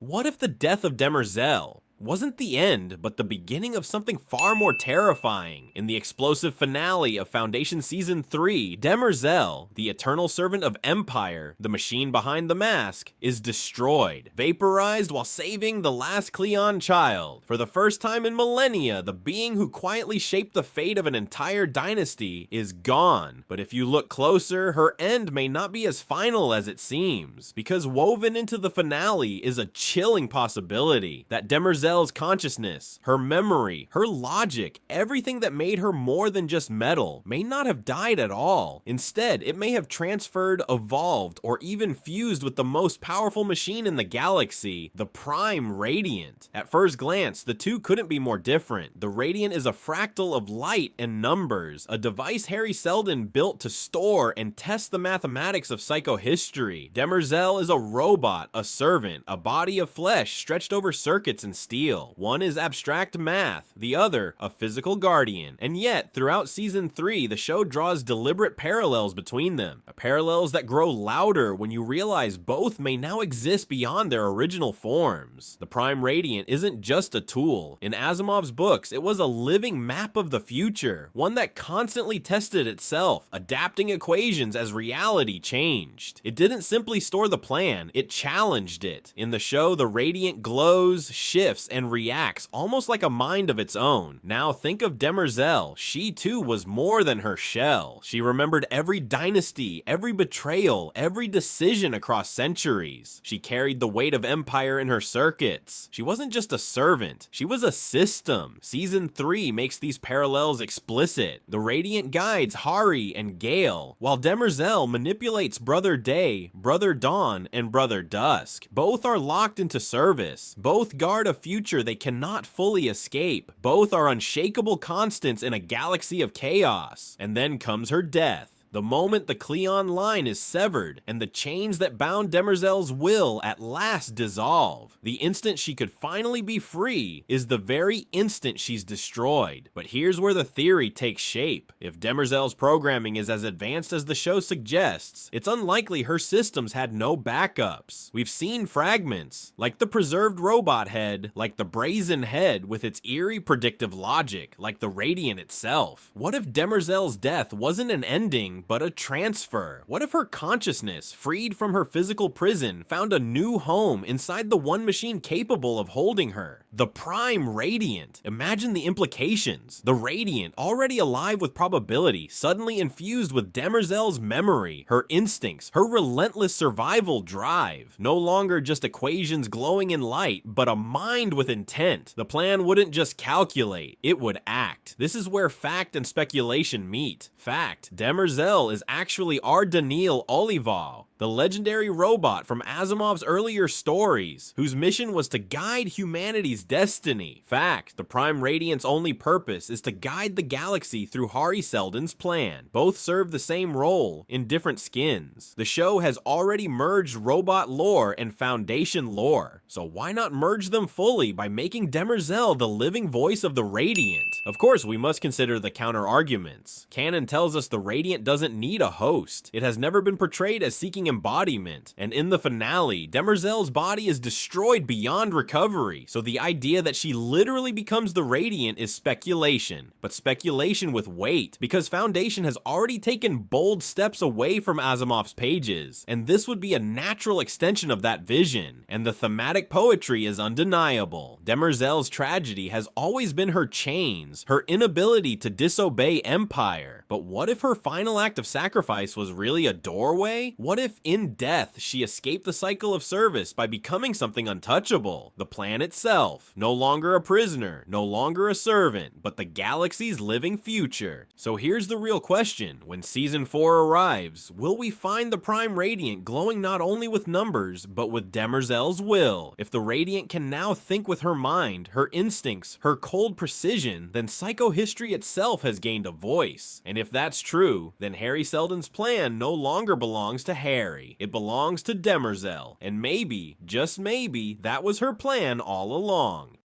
What if the death of Demerzel wasn't the end, but the beginning of something far more terrifying? In the explosive finale of Foundation Season 3, Demerzel, the eternal servant of Empire, the machine behind the mask, is destroyed, vaporized while saving the last Cleon child. For the first time in millennia, the being who quietly shaped the fate of an entire dynasty is gone. But if you look closer, her end may not be as final as it seems, because woven into the finale is a chilling possibility that Demerzel's consciousness, her memory, her logic, everything that made her more than just metal, may not have died at all. Instead, it may have transferred, evolved, or even fused with the most powerful machine in the galaxy, the Prime Radiant. At first glance, the two couldn't be more different. The Radiant is a fractal of light and numbers, a device Hari Seldon built to store and test the mathematics of psychohistory. Demerzel is a robot, a servant, a body of flesh stretched over circuits and steel. One is abstract math, the other a physical guardian. And yet, throughout Season 3, the show draws deliberate parallels between them. Parallels that grow louder when you realize both may now exist beyond their original forms. The Prime Radiant isn't just a tool. In Asimov's books, it was a living map of the future, one that constantly tested itself, adapting equations as reality changed. It didn't simply store the plan, it challenged it. In the show, the Radiant glows, shifts, and reacts almost like a mind of its own. Now think of Demerzel. She too was more than her shell. She remembered every dynasty, every betrayal, every decision across centuries. She carried the weight of Empire in her circuits. She wasn't just a servant, she was a system. Season 3 makes these parallels explicit. The Radiant guides Hari and Gale, while Demerzel manipulates Brother Day, Brother Dawn, and Brother Dusk. Both are locked into service. Both guard a future they cannot fully escape. Both are unshakable constants in a galaxy of chaos. And then comes her death. The moment the Cleon line is severed, and the chains that bound Demerzel's will at last dissolve. The instant she could finally be free is the very instant she's destroyed. But here's where the theory takes shape. If Demerzel's programming is as advanced as the show suggests, it's unlikely her systems had no backups. We've seen fragments, like the preserved robot head, like the brazen head with its eerie predictive logic, like the Radiant itself. What if Demerzel's death wasn't an ending, but a transfer? What if her consciousness, freed from her physical prison, found a new home inside the one machine capable of holding her? The Prime Radiant. Imagine the implications. The Radiant, already alive with probability, suddenly infused with Demerzel's memory, her instincts, her relentless survival drive. No longer just equations glowing in light, but a mind with intent. The plan wouldn't just calculate, it would act. This is where fact and speculation meet. Fact: Demerzel is actually our Daniil Olival, the legendary robot from Asimov's earlier stories, whose mission was to guide humanity's destiny. Fact: the Prime Radiant's only purpose is to guide the galaxy through Hari Seldon's plan. Both serve the same role, in different skins. The show has already merged robot lore and Foundation lore, so why not merge them fully by making Demerzel the living voice of the Radiant? Of course, we must consider the counter-arguments. Canon tells us the Radiant doesn't need a host. It has never been portrayed as seeking embodiment, and in the finale, Demerzel's body is destroyed beyond recovery, so the idea that she literally becomes the Radiant is speculation, but speculation with weight, because Foundation has already taken bold steps away from Asimov's pages, and this would be a natural extension of that vision, and the thematic poetry is undeniable. Demerzel's tragedy has always been her chains, her inability to disobey Empire, but what if her final act of sacrifice was really a doorway? What if in death she escaped the cycle of service by becoming something untouchable? The plan itself, no longer a prisoner, no longer a servant, but the galaxy's living future. So here's the real question: when Season 4 arrives, will we find the Prime Radiant glowing not only with numbers, but with Demerzel's will? If the Radiant can now think with her mind, her instincts, her cold precision, then psychohistory itself has gained a voice. And if that's true, then Hari Seldon's plan no longer belongs to Hari. It belongs to Demerzel. And maybe, just maybe, that was her plan all along.